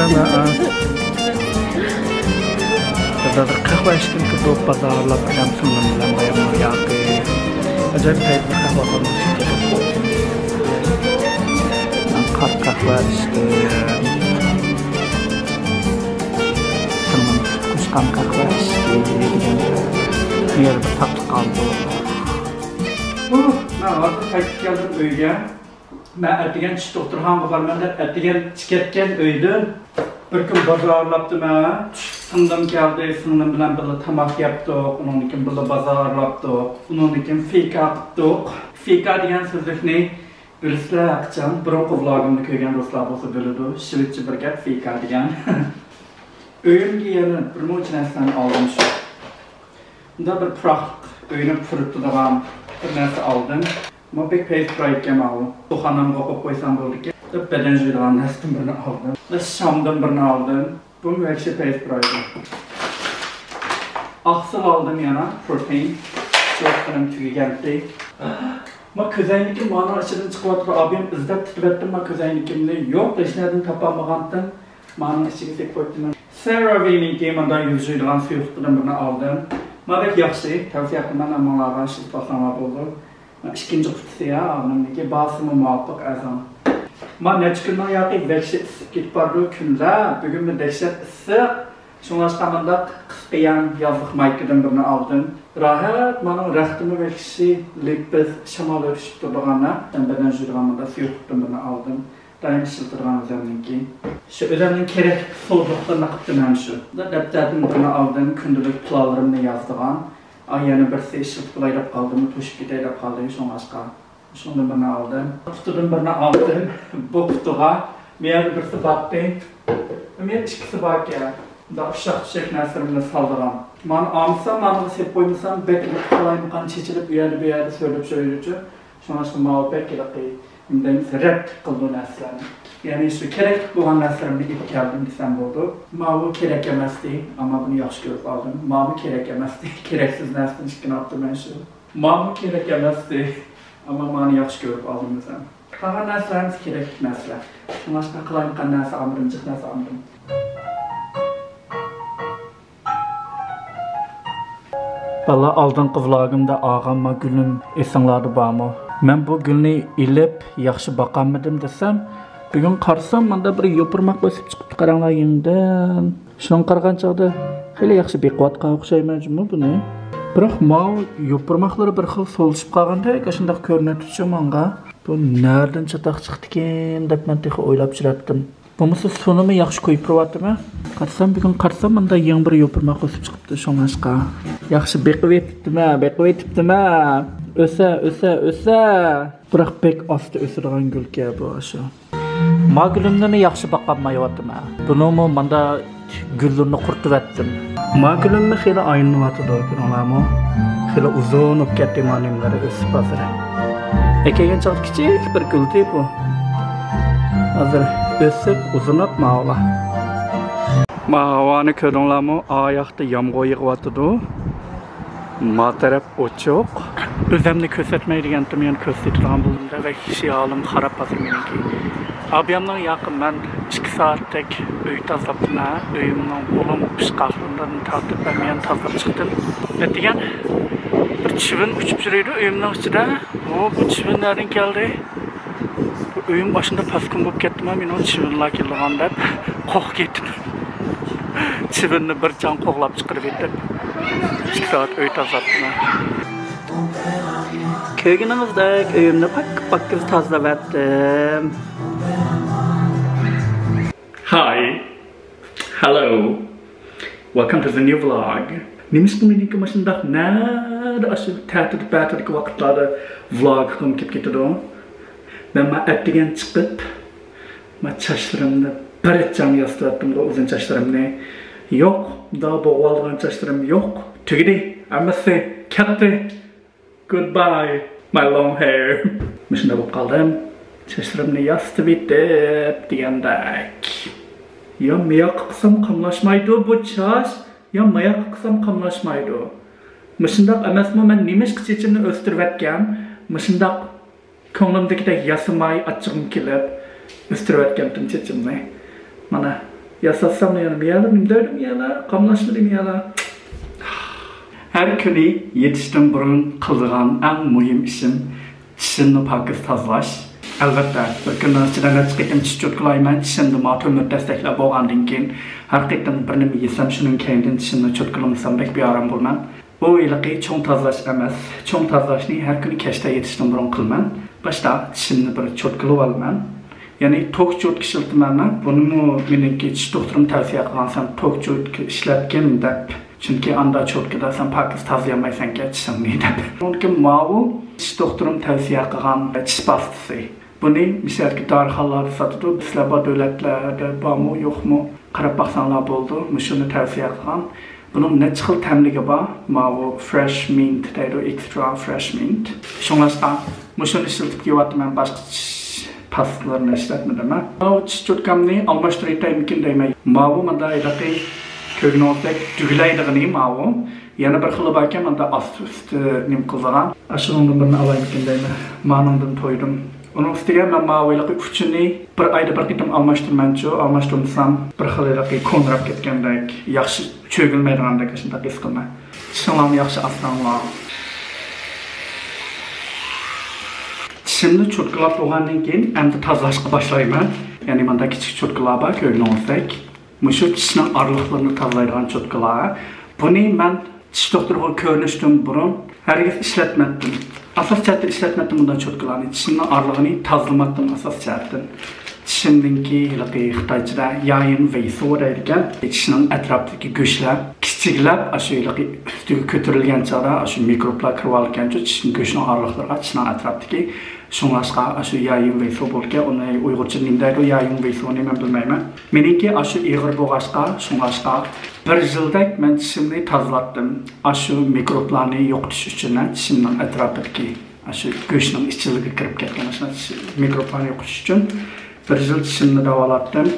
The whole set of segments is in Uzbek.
sana. Burada da kahve içtim ki bu pazarla falan sunumdan bayanlar yağı. Acayip kayıtlı kahve almıştım. Kart kahve içtim. Tamam, kuşkan kahve içtim. Bir yerde tatlı kaldı. Ben artık kayıt geldim öyge. Ben ertegen çift doktorhan var. Ben ertegen çıkarken öydüm. Bir gün bazarlaptım ha. Sındım geldi, sındım bilen böyle tamak yaptık. Onun için böyle bazarlaptık. Onun için fika yaptık. Fika diyen sözlük ne? Ruslar akşam bronko vlogumda köygen Ruslar bolsa bölüdü. Şivitçi bir gap fika diyen. Öğün giyerini bir muçinesinden aldım şu. Bunda bir praht öğünü pürüttü devam. Bir nesi aldım. Ama pek pace break'em aldım. Soğanım kokup koysam bulduk ki. Beden jüyden nestim birini aldım. Ve Şam'dan birini aldım. Bu müekşi pace break'em. Aksıl aldım yana, protein. Soğuklarım tüyü geldi. Ma közaynikim bana aşırı çıkıvatır. Abim izlep tutubettim ma közaynikimni. Yok da işlerden tapamağandım. Bana aşırı tek koydum. CeraVe'ninki mandan yüzüydüğün suyuqtıdan birini aldım. Ma bek yaxşı, tavsiye etmem amalara şifahlama oldu. İkinci kutusu ya, abimdeki basımı muvaffak azam. Ma neçkünün yağı vekşi ısıp gitip bardığı günler, bugün bir dehşet ısıp, şunlaştamında kısqiyan yazlık maykıdan birini aldım. Rahat, manın rəxtimi vekşi lipbiz şamal örüşüp durduğana, ben beden jürgamında suyuqtıdan birini aldım. Daim şıltırgan üzerindeki. Şu üzerinin kerek soluklarına kıptım şu. Depterden birini aldım, kündülük planlarımını yazdığan. Ayyanı birisi şıltılayıp kaldığımı, tuşup gideyip kaldığımı son aşka. Şundan birini aldım. Kutudan birini aldım. Bu kutuğa. Meğer birisi baktı. Meğer ikisi bak ya. Da uşak çiçek nesrimini saldıran. Man amsam, manını sep koymuşsam, bekleyip kalayım kan çeçilip bir yerde söyleyip. Son aşka mağı bekleyip Mendemiz rep kıldığı neslerini. Yani şu kerek bulan neslerimde ilk geldim desem oldu. Mağı kerek yemezdi ama bunu yaxşı görüp aldım. Mağı kerek yemezdi, kereksiz neslini işkin attım ben şu. Mağı kerek yemezdi ama mağı yaxşı görüp aldım desem. Kalan neslerimiz kerek nesler. Şunlaşka kılayım kan nesli amrım, cık nesli amrım. Valla aldığın vlogumda ağamma gülüm esinlardı bağımı. Ben bu gülni ilip yaxşı bakanmadım desem, bugün qarsam manda bir yopurmak basıp çıkıp qaranglar yengden. Şunun qargan çağda xeyli yaxşı beqvat qavqşaymaycımı bu ne? Biroq mau yopurmakları bir xil soluşup qalganda kaşındaq ko'rinatuvchi manga. Bu nereden çataq chiqdikin deb men texi o'ylab chiratdim. Bo'lmasa sunimi yaxshi qo'yib turibdimi? Qarsam manda yangi bir yopurmak basıp chiqibdi shonashqa. Yaxshi beqib etibdimi? Öse. Biroq pek osti o'sirgan gulga bu shu. Ma gülümni yaxshi baqolmayaptim. Bunimi manda gullarni qurtib etdim. Ma gülümni xeyli aylanayotdi ko'ringlarmi? Xeyli uzun bo'lib ketdi manimlari o'sib hozir. Ekegan chaq kichik bir guldi bu. Hozir o'sib uzunab ma'ola. Ma havani ko'ringlarmi? Oyoqda yomg'ir yog'yapti. Ma taraf ochiq. Özümni körsətməyirgən mən körsətirəm bulumda və xiyalım xarab hazır meniki. Abiyamdan yaxın mən 2 saatlik öy tazlapdım. Öyümün olum pişqaqlığından tartıb mən tazlap çıxdım. Nətigen bir çivin uçup жүрüydü öyümün içində. Bu çivin nereden geldi? Bu öyüm başında paskın bo'lib ketdim. Men o çivinlar kelgan deb qoq ketdim. Çivinni bir can qoqlab chiqarib etdim. 2 saat öy tazlapdım. Köyünümüzde öyümünü pak tazlap ettim. Hi, hello, welcome to the new vlog. Nemiş bu meniki başında nerede aşırı tertip vakitlarda vlog kılım ketdi. Ben ertegen çıkıp, çaşlarımda bir etcan yastırdım da uzun çaşlarımni. Yok, daha boğalgan çaşlarım yok. Tügedi, amması, ketdi. Goodbye, my long hair. Mişinde bu kaldım. Çaşlarımni yastı bitip diyendek. Ya mayak kısam kamlaşmaydı bu çaş, ya mayak kısam kamlaşmaydı. Mişinde emasmı men nemiş kıçıçımni östürüp etken, mişinde ko'nglimdagidek yasamay achchig'im kelib, o'stirib etgandim chechimni. Mana Yasatsam da yani bir yerler, nimdeydim yerler, kamlaştırayım yerler. Her günü yetiştim burun kıldığan en mühim işim dişimni pakız tazlaş. Elbette bir günden içinden çıkayım diş çötkülayman, dişimni matümür desteklep boğandın keyin haqiqatan bir nima yesam şunun keyin dişimni çötkülamasam bek bir aram bulman. Bu ilaqi çoğun tazlaş emas. Çoğun tazlaşni her günü keşte yetiştim burun kılman. Başta dişimni bir çötkülüp alman. Yani tok çötkü işiltmanman. Bunu meniki diş doktorum tavsiye qilgan tok çötkü işletken dep. Çünkü anda çötküde sen pakız tazlayamaysan geçsin dep. Onun mavu diş doktorum tavsiye qilgan diş pastası. Bunu misalki darxallarda satıdı. Bizler bu devletlerde var mı yok mu? Qarab baxsanlar boldu. Şunu tavsiye qilgan. Bunun ne xil təmligi var? Mavu fresh mint deydi, extra fresh mint. Şoňlaşqa şunu işletip ýewatman başga pastalarını işletmedim. Mavu çötkamni almaştırıp mümkin deyme. Mavu manda ilaqi kögnotek dügülaydigini mavu. Yana bir xili barken manda ast üstü nim qılğan. Aşının birini alayım mümkin deyme. Manından toydum. Onun üstüge ben mavu ilaqi üçünü bir ayda bir qitim almaştırmançu. Almaştırmasam bir xil ilaqi konrap ketgendek, yaxşı çögülmeydigandek aşında his qilma. Dişinglarni yaxşı aslanlar. Dişimni çötkülap bolgandan keyin endi tozalashga başlayman. Yani manda kichik çötkülar bor, ko'rganingizdak. Mushu dishning araliqlarini tozalaydigan çötkülar. Buni men dish doktoriga ko'rinishdan burun hargiz ishlatmadim. Asas chatda ishlatmadim bundan çötkülarni. Dishimning aralig'ini tozalamadim asas chatdan. Dişimdeki ilaqi Xitoychada yayın veyso deydigan dishning atrofidagi go'shtlar kichiklab aşu ilaqi üstiga ko'tarilgan chog'da aşu mikroblar kirib olgancha dishning go'shtning araliqlariga dishning atrofidagi şoňlaşqa aşu yayın veyso bolgan uni uyg'urcha nima deydi yayın veysoni men bilmayman. Meniki aşu ig'ir bo'lg'achqa şoňlaşqa bir yildak men dishimni tozalatdim. Aşu mikroblarni yo'qotish uchun dishimning atrofidagi aşu go'shtning ichiliga kirib ketgan aşu mikroblarni yo'qotish uchun bir yıl dişimni davalatdım.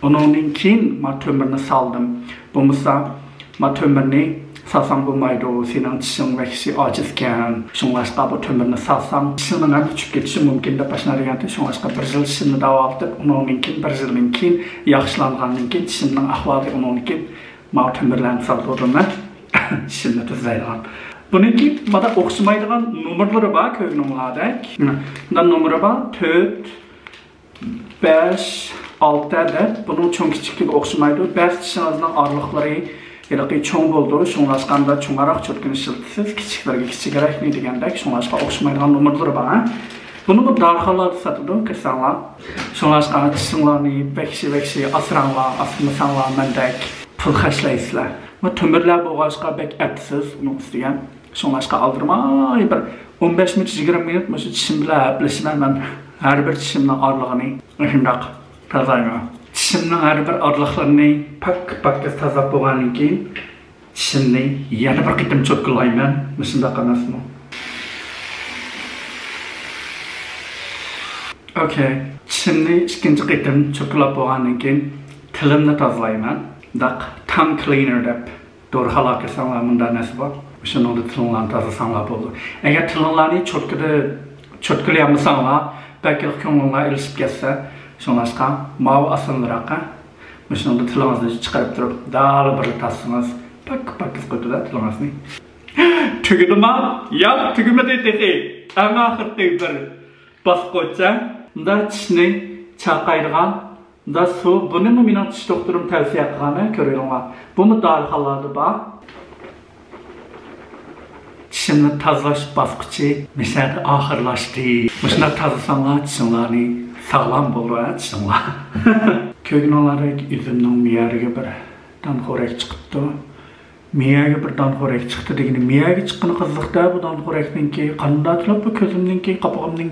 Onun keyin ma tömürni saldım. Bo'lmasa ma tömürni salsam bo'lmaydi. Sening dishing vahsi ojizkan. Şoňlaşqa bu tömürni salsam dishimni ham tushib ketishi mumkin deb başlaryapti. Şoňlaşqa bir yıl dishimni davalatib, onun keyin bir yildan keyin yaxshilangandan keyin dishimning ahvoli onun keyin ma tömürlarni saldim. Dishimni tuzlaydigan. Buniki bana o'xshamaydigan nomerlari bor, ko'rganingizdak. Bundan nomeri bor 4 5, 6 adet. Bunun çoğun kiçikliği oxşamaydı. Bəzi dişinizin araliqları ilaqi çoğun boldu. Şoňlaşqanda çoňaraq çötkün işiltisiz, kiçiklerge kiçikrək ne degендek, şoňlaşqa oxşamaydigan nomerlari bor. Bunu bu darxalarda satıdı, kirsanlar. Şoňlaşqa dişinglarni bekşi asranlar, asmasanlar mendek pul xaşlaysizlar. Bu tömürler bolğaçqa bek epsiz, onun üstüge. Şoňlaşqa aldırmay bir 15 minut 20 minut məşə dişim bilan bilişmən mən her bir dişimning aralığını şundaq tozalayman. Dişimning her bir araliqlarini pak tozalab bo'lgandan keyin dishimni yana bir qitim cho'tkilayman. Shundaq emasmi? Okay. Dishimni ikkinchi qitim cho'tkilab bo'lgandan keyin tilimni tozalayman. Daq tongue cleaner deb dorxalar kirsanlar bunda narsa bor. Shuni tilinglarni tozasanlar bo'ldi. Agar tilinglarni cho'tkilayolmasanlar belki ko'ngillar ilishib ketsa, şoňlaşqa mavi aslanlarga şunda tilingizni chiqarib turib, dal bir tassangiz, pak qo'ydi-da tilingizni. Tugudimi? Yo'q, tugumadi dedi. Anga oxirgi bir bosqocha, unda tishni chaqaydigan, unda suv, buni mening tish doktorim tavsiya qilgani ko'ringlar. Buni darxalarda bor. Dişimni tozalash bosqichi misal oxirlashdi. Shunda tozasanlar dishinglarni sog'lom bo'ladi dishinglar. Ko'gnolarik üzümning miyariga bir donxo'rak chiqibdi. Miyaga bir donxo'rak chiqdi degani miyaga chiqqani qiziqda bu donxo'rakninki qanday qilib bu ko'zimninki qopog'imning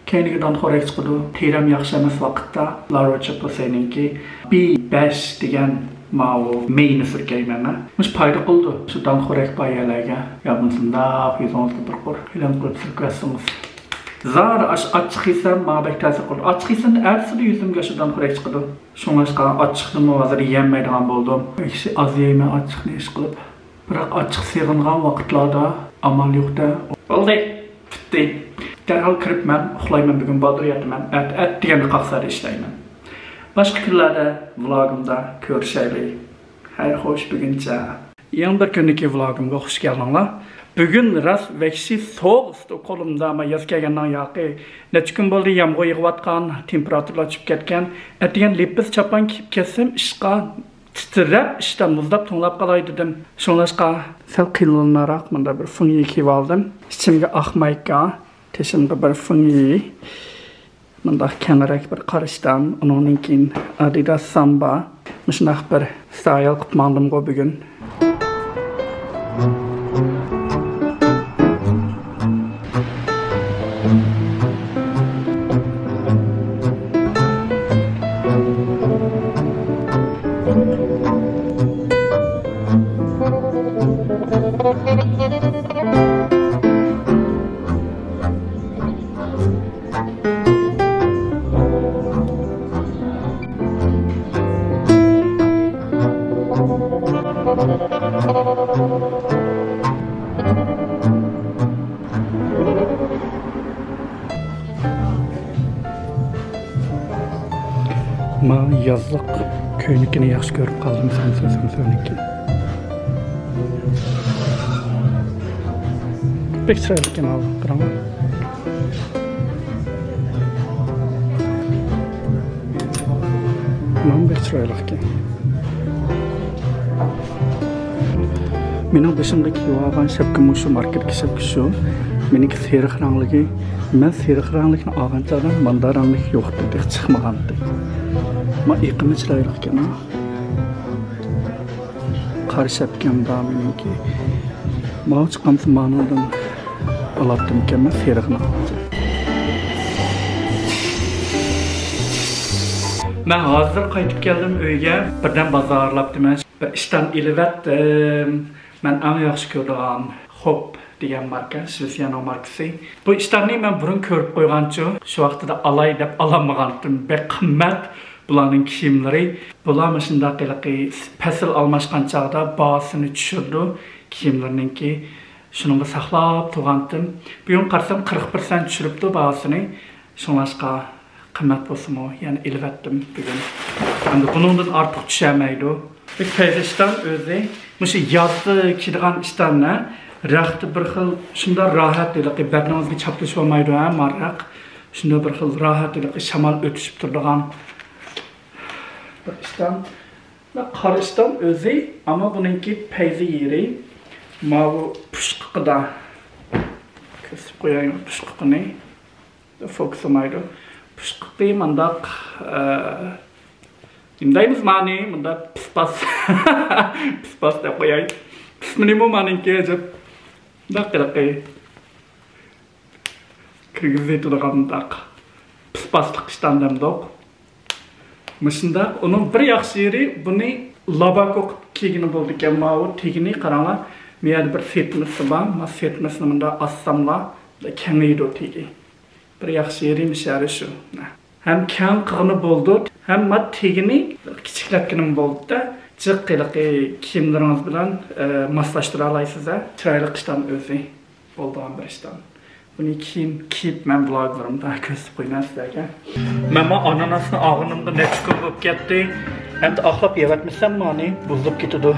keyniga donxo'rak chiqdi. Teram yaxshi emas vaqtda Laroche Posayninki B5 degan mavu meyni sürkeymen. Mış payda qildi. Şu donxo'rak bayalarga yabınsında yüzünüzü bir qor. Ilan qilib sürkasınız. Zar açıq isem mabek ta'sir qildi. Açıq isem ertesi yüzümge şu donxo'rak chiqdi. Şoňlaşqa açıqni hozir yemaydigan boldim. Ikisi az yeyme açıqni iş qilib. Biroq açıq seg'ingan vaqtlarda amal yo'qda. Bo'ldi. Bitdi. Derhal kirib men uxlayman bugun bodir yataman. At deganda qaqsar ishlayman. Başka günlerde vlogumda görüşelim. Hayır hoş bugünce. Yeni bir gündeki vlogumga hoş geldinler. Bugün rast vekşi soğuk kolumda ama yaz gelgenden yağı. Neçe gün oldu yağmur yağıvatkan, temperaturlar çıkıp ketken. Ertegen lepis çapan kiyip ketsem işqa titrep işten muzdap tonlap qalay dedim. Şonlaşqa sel qiyinlanarak mında bir fıngi kiyip aldım. İçimge akmayka, teşimge bir fıngi. Mında kenarek bir karıştan, onunkin Adidas Samba. Mışnaq bir style qıpmandım go bugün. Ma yazlık köynükini yaxşı görüp kaldım sen sözünki. Pek sıraylıkken aldım kırama. Bunun pek sıraylıkken. Mening başımda kiyib şapkam şu marketga şapka şu. Mening seriq rangligi, men seriq ranglikni olganchadan manda ranglik yo'q deb chiqmagandi. Ma iqimi chiroyli ekan. Qari şapkam da meniki. Ma chiqqan zamondan olatdim ekan men seriqni. Men hozir qaytib keldim uyga. Birdan bozorlabdim. İşten ilivetdim. Men eng yaxshi ko'rgan Hop degan marka, Shvetsiyano markasi. Bu ishlarni men burun ko'rib qo'ygancha, shu vaqtida alay deb olamagandim. Bek qimmat bularning kiyimlari. Bular shunday qilqi fasl almashgan chaqda bahosini tushirdi kiyimlarninki. Shuningga saqlab turgandim. Bugun qarsam 40% tushiribdi bahosini. Shunlashqa qimmat bo'lsa-mu, yana ilivetdim bugun. Endi buningdan ortiq tushamaydi. Bir peyzajdan o'zi Muşu yazdı kiydigan işlerine rahatı bir xil şunda rahat deylik bedningizga chaplashib olmaydi ha marraq shunda bir xil rahat deylik shamol o'tishib turadigan bir ishdan va qarashdan o'zi ammo buningki payzi yeri mana bu pushqida kesib qo'yaymi pushqini fokus olmaydi pushqi mandaq Indaymiz mani, bunda pispas, pispas deb qo'yay. Pismini bu meniki deb daqilaqay. Kirgizib turgandaq. Pispaslik ishlandimdoq. Mishunda uning bir yaxshi yeri buni labako kiygini bo'ldi ekan, mana bu tegini qaranglar. Meyada bir setmisi bor, mana setmisini bunda assamlar, kengaydi tegi. Bir yaxshi yeri mishari shu. Hem keng qığını bo'ldi, hem mat tegini kichiklatganim bo'ldi-da. Jiq qiliqi kiyimlaringiz bilan moslashtira olasiz. Chiroyli qishdan o'zi bo'lgan bir ishdan. Buni kiyib men bloglarimda ko'rsatib qo'yaman sizlarga. Men ananasni og'inimda necha kun bo'lib ketdi. Endi oqlab yevatmasam mani buzilib ketadi.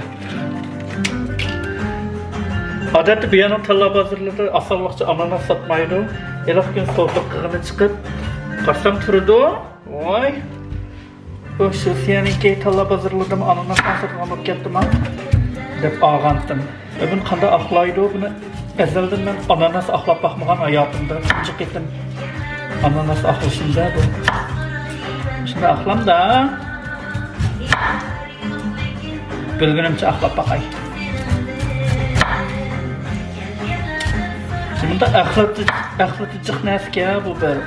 Odatda bu yana talla bozorlarda asalliqcha ananas sotmaydi. Elaqkin so'zliq qig'ini chiqib Qarsam turdu. Voy. Bu Shvetsiyanikiy talla bozorlardan ananasdan sotib olib ketdim ha. Deb olgandim. Buni qanday aqlaydi buni? Azaldan men ananas aqlab baxmagan hayotimda. Chiqib ketdim. Ananas aqlashimda bu. Shunda aqlamda. Bilgunimcha aqlab baxay. Şimdi aqlati chiqnaska bu bir.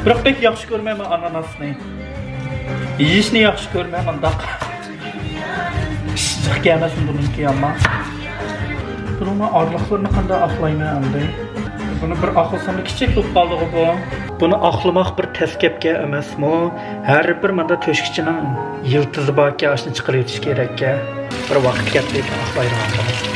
Biroq pek yaxshi ko'rmayman ananasni. Yeyishni yaxshi ko'rmayman daq. Chiq kelmasin buniki amma. Buni orliqlarni qanday aqlayman endi? Buni bir aqlsam kichik bo'lib qoldi bu. Buni aqlamoq bir taskabga emasmi? Har bir menda to'shkichining yiltizi borki, ashni chiqarib o'tish kerak-ka. Bir vaqt ketdi aqlayman.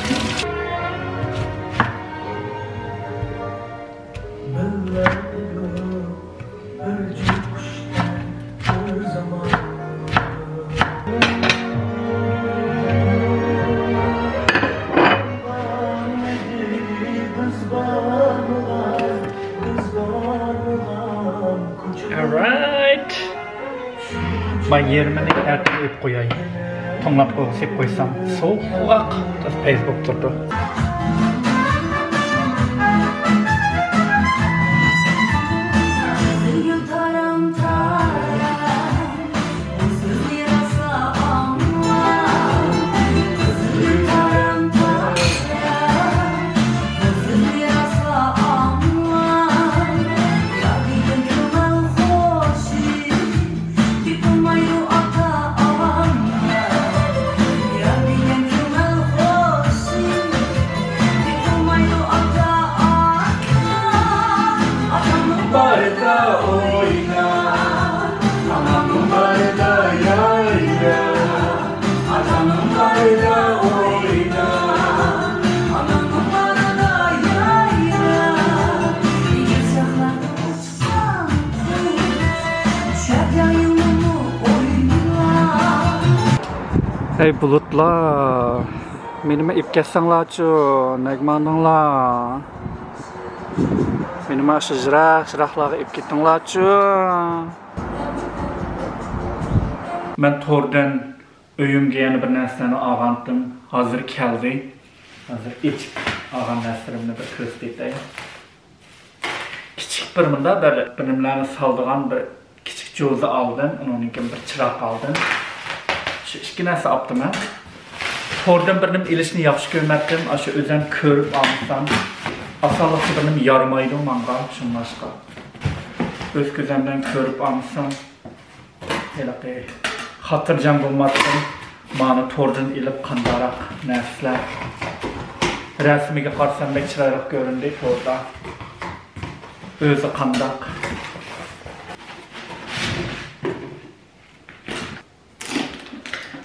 Ben yerimini ertib öp qo'yayım. Tonglab qo'yib qo'ysam, sovuq payz bo'lib turdi. Hey bulutlar, menime ip kessanglarchu, nagmandinglar. Menime shu jiraqlarga ip ketdinglarchu. Men tordan uyimga yana bir narsani olgandim. Hozir keldi. Hozir ichib olgan narsalarni bir ko'rsatay. Kichik bir munda bir nimlarni soldigan bir kichik jo'za oldim, uningdan bir chiroq oldim. Şu iki narsa yaptım ben. Tordan birinin ilişini yaxşı görmedim. Aşı özüm körüp almışsam. Asallıklı birinin yarmaydı o manga. Şunlaşka. Öz gözümden körüp almışsam. Hele hatırcam bulmadım. Bana tordan ilip kandarak nəslər. Resmige qarsam bek çırayrak göründü torda. Özü kandak.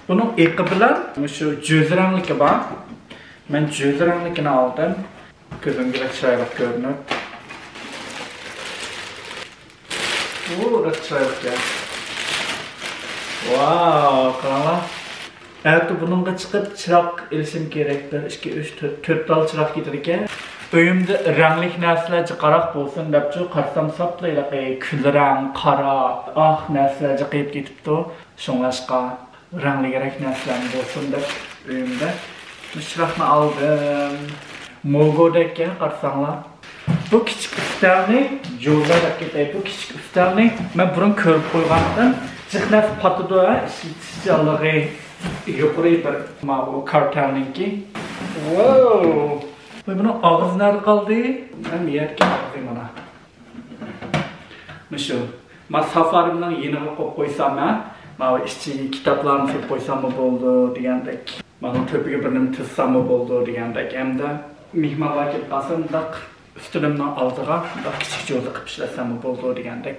Bunun ilk bilen şu cüzranlık var. Ben cüzranlıkını aldım. Gözüm gibi çıraylık görünür. Burası çıraylık ya. Wow, kanala. Evet, bununla çıkıp çırak ilişim gerektir. 2, 3, 4 dal çırak getirirken. Öyümde renklik neslerce qarak bolsun depçu qarsam saplayla kül rang, qara, ah neslerce qeyip getipti. Şonlaşqa renkli gerek neslerni bolsun dep öyümde. Çırakni aldım. Mogodek ya qarsanglar. Bu kichik ustalni jo'za deb ketay. Bu kichik ustalni men burun ko'rib qo'ygandim. Ziqnas patidi ishchanligi yuqori bir bu kartelninki. Wow! Buni og'iz nari qoldi. Men yerga qo'ydim mana. Mishu. Men safarimdan yeniga qo'yib qo'ysam, men ishchi kitoblarni qo'yib qo'ysam bo'ldi degandek. Mana to'piga bir nima tizsam bo'ldi degandek. Hamda mehmonlar kelib qasindaq üstünümden aldığa, da kichik jo'za qilib ishlasam bo'ldi degandek.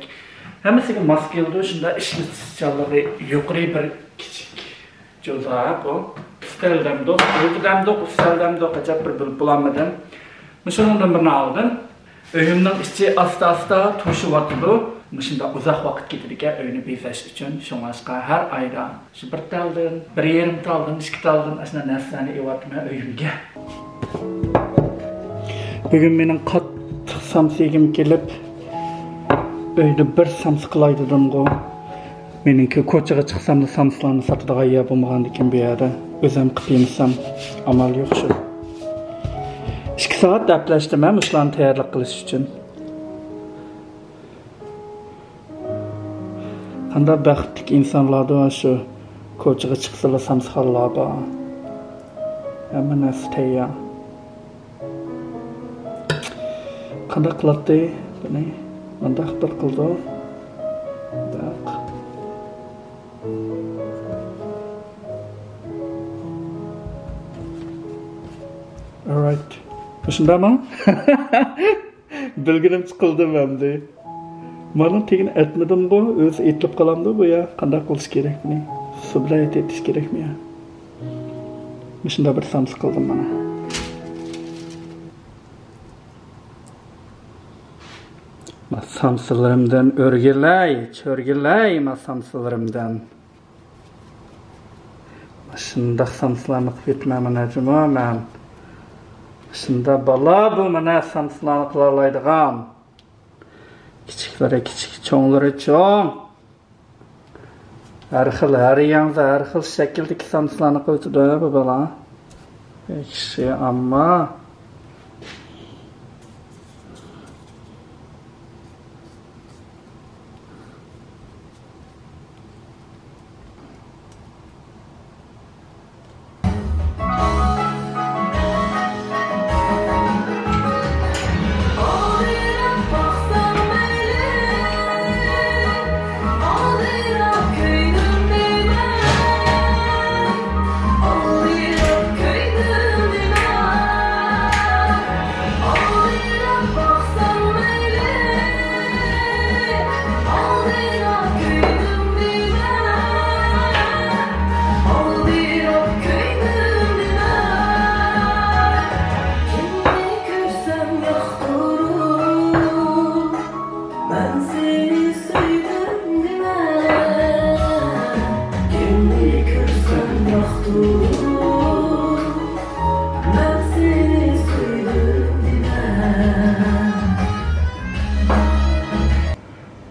Hammasiga mos keldi, shunda ishlatishchanligi yuqori bir kichik jo'za bu. Üsteldemdi, üsteldemdi, qachab bir bilib bulamadım. Shundan birini aldım. Uyimning ichi asta to'shyapti. Shunda uzoq vaqt ketadigan uyni bezash uchun shunga har oyda shu bir taldan, 1,5 taldan, 2 taldan ashuna narsalarni evatman uyimga. Bugün mening qattiq samsigim kelib, uyda bir sams qilaydidim go. Meningki ko'chaga chiqsam da samslarni sotadigan yer bo'lmagan ekan bu yerda. O'zim qilib yemsam amal yo'q shu. 2 soat daplashdim men shularni tayyorlik qilish uchun. Qanday baxtli insonlarda shu ko'chaga chiqsalar samsxonlar bor. Hamma narsa tayyor. Qanday qiladi buni? Bunday bir qildi. Tak. Alright. Shundami? Bilginim chiqildi menda. Mana tegin aytmadim bu, o'zi etlib qolamdi bu ya. Qanday qilish kerak buni? Su bilan etish kerakmi ya? Shunda bir sams qildim mana. Samsılarımdan çörgülay samsılarımdan. Şunda samsılarını qilib etmeyman acaba men. Şunda bala bu mana samsılarını qilalaydigan. Kichiklari kichik, cho'nglari cho'ng. Her yanında her şekildeki sanatlarını koydu bu bala. Ekşi ama.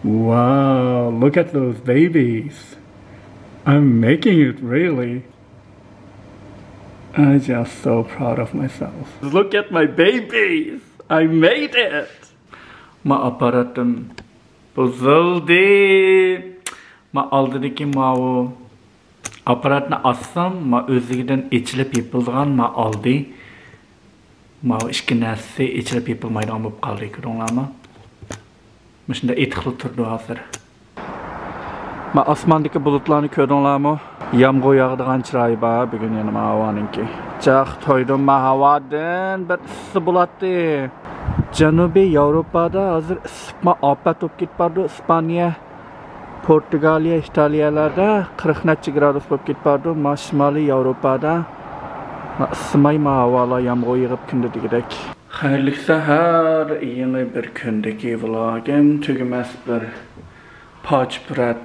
Wow, look at those babies. I'm making it really. I'm just so proud of myself. Look at my babies. I made it. Ma aparatım bozuldu. Ma aldığındaki o aparatını assam ma özünden içilip yapılgan ma aldı. Ma işki nesi içilip yapılmaydan bu kaldı görünlama. Mesela etkili turdu hazır. Ma asmandaki bulutlarını gördünler mi? Yağmur yağdığan çırayı var bugün yanıma havanınki. Çok toydum ma havadan bir ısı bulattı. Janubiy Avrupa'da hazır ısıtma afet olup gitpardı. İspanya, Portugaliya, İtalyalarda 40 neçe gradus olup gitpardı. Ma Şimali Avrupa'da ısımay ma havalar yağmur yağıp kündü digidek. Hayırlı sahar, yeni bir kündeki vlogum, tügümez bir paçpırat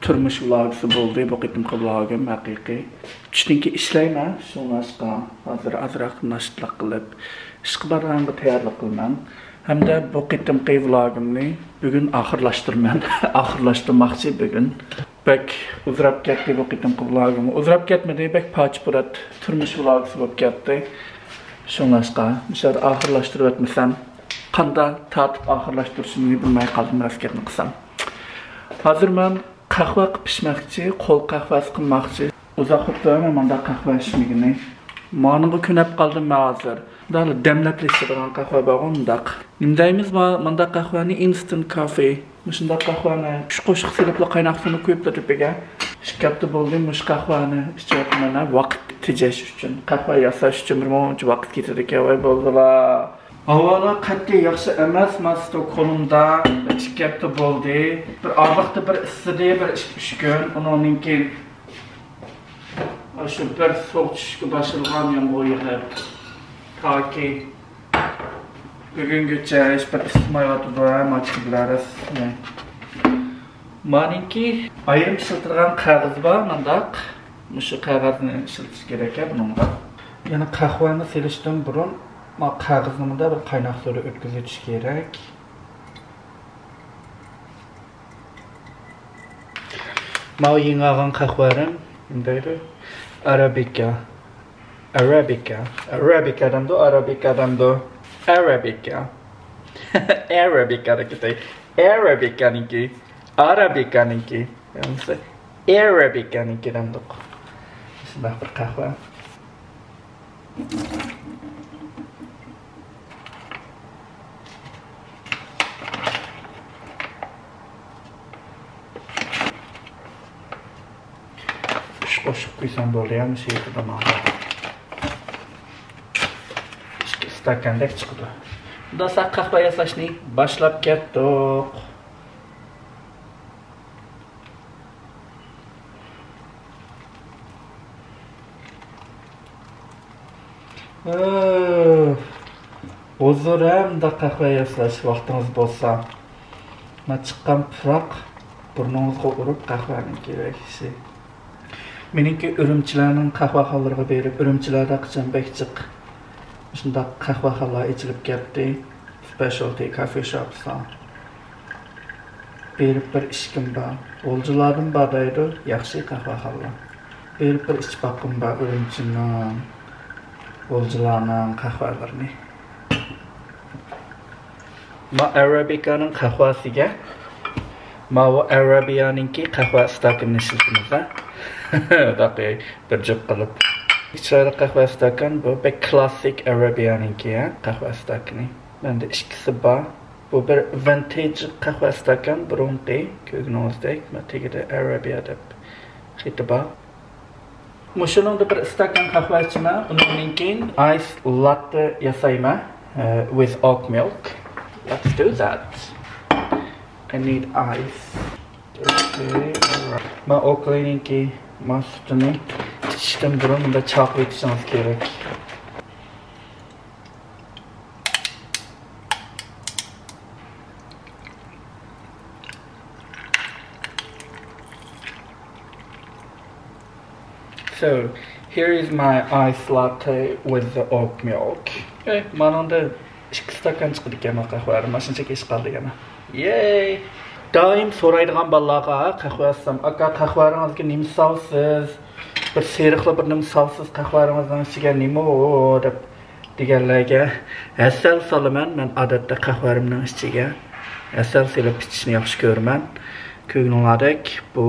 turmuş vlogisi buldu. Bu qitim vlogum haqiqiy. Çünki ishlayman, shunga azroq nashtlik qilib, ishga borganga tayyorlik qilaman. Hamda bu qitimki vlogimni bugun oxirlashtirman. Oxirlashtirmoqchi bugun. Bek uzrab ketdi bu qitimki vlogim. Uzrab ketmadi, bek paçpırat turmuş vlogisi bo'lib ketdi. Şunlaşqa, misal ahırlaştırıb etməsəm, qanda tatıb ahırlaşdırışımı bilməyi qaldım, rəskətini qısam. Hazır mən qəhvə pişməkçi, qol qəhvəsi qılmaqçı. Uzaq otdayım, amanda qəhvə işmigini. Manıqı künəb qaldım mən hazır. Dağlı dəmləb leşdirən qəhvə bağımdaq. Nimdəyimiz manda qəhvəni instant coffee. Müşündə qəhvəni qoşuq siliplə qaynaq sunu koyubla tüpəgə. Şikəbdə buldum, müş qəhvəni işçiyat mənə vaqt tecəş üçün. Qəhvə yasaş üçün bir momenti vaqt getirdik ya, vay boldular. Havalar qattiq yaxşı emas, məsto kolumda şikəbdə buldu. Bir avaqda bir ısıdı, bir iş gün. Onunki şu bir soğuk düşkü başılğan yağmur yağıb. Ta ki bugün geçeriz, bir ısıtmay vatıda, maçı biləriz. Maniki ayrım işiltirgan qağız var, mandaq. Muşu qağızını işiltiş gerek ya bununla. Yani qahvani selishdan burun qağızni bir qaynaq suda o'tkazish kerak. Ma yengag'an qahvarim indaydi. Arabica. Arabica damdo, Arabica damdo. Arabica. Arabica'nınki. Arabica'nınki. Yalnız Arabica'nınki damdo. Bismillah bir qahva. Qo'shib qo'ysam bo'lyapti, shu yerda mana. Ikki stakandek chiqdi. Unda saq qahva yasashni boshlab ketdik. O'ziramda qahva yasash vaqtingiz bo'lsa, men chiqqan puroq burningizga urib qahvaning kerakisi. Meniki ürümçilərinin qahvaxallarına verib, ürümçilərdə qıçan bəkçiq. Şunda qahvaxallar içilib getdi. Specialty coffee shopsa. berib bir ishkim bor. Oljulardan bor deydi, yaxshi qahvaxonlar. Berib bir ichib baqqim bor, Urumchining, oljularning qahvalarini. Ma Arabikaning qahvasiga Mava Arabiyaninki qahva stakanini ishlatamiz. Daqay bir jup qilib. Chiroyli qahva stakan bu bir klassik Arabiyaninki qahva stakani. Menda ikkisi bor. Bu bir vintage qahva stakan, burunqi, ko'rganingizdek, tegida Arabiya deb xiti bor. Mushuningda bir stakan qahva ichaman, undan keyin ice latte yasayman with oat milk. Let's do that. I need ice. Okay, alright. Ben oklayınki masutunu içtim durun da çakı yetişmemiz gerek. So, here is my ice latte with the oat milk. Okay, manında 2 stakan chiqdi ekan qahvalar, mana shunchaki ish qoldi yana. Yay! Doim so'raydigan bolalarga qahva assam, aka qahvaringizga nima solsiz? Bir seriqli bir nima solsiz qahvaringizning ichiga nima deb deganlarga asal solaman. Men odatda qahvarimning ichiga asal solib ichishni yaxshi ko'raman. Ko'nglingizdek bu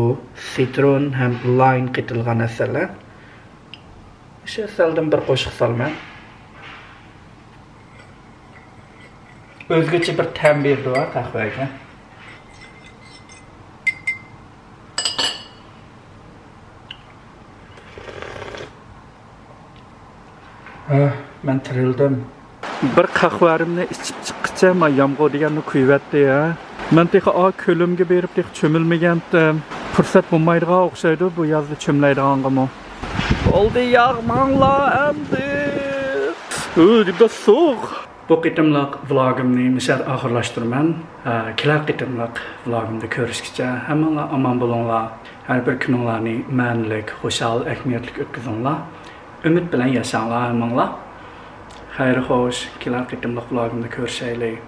sitron ham lime qitilgan asallar. O'sha asaldan bir qo'shiq solman. O'zgacha bir ta'm berdi va qahvaga. Men tirildim. Bir qahvarimni ichib chiqqıcha men yomg'ir deganni kuyvatdi ya. Men texa ko'limga berib tex cho'milmagandim. Fursat bo'lmaydigan o'xshaydi bu yozda cho'mlaydiganga. Oldi yağmanlar endi. Dibda so'q. Bu qitimliq vlogimni misal oxirlashtirman. Kelar qitimliq vlogimda ko'rishgacha hammalar omon bo'linglar. Har bir kuninglarni ma'nilik, xushal, ahamiyatli o'tkazinglar. Ümid bilan yashanglar hammanglar. Xayr xo'sh, kelar qitimliq vlogimda ko'rishaylik.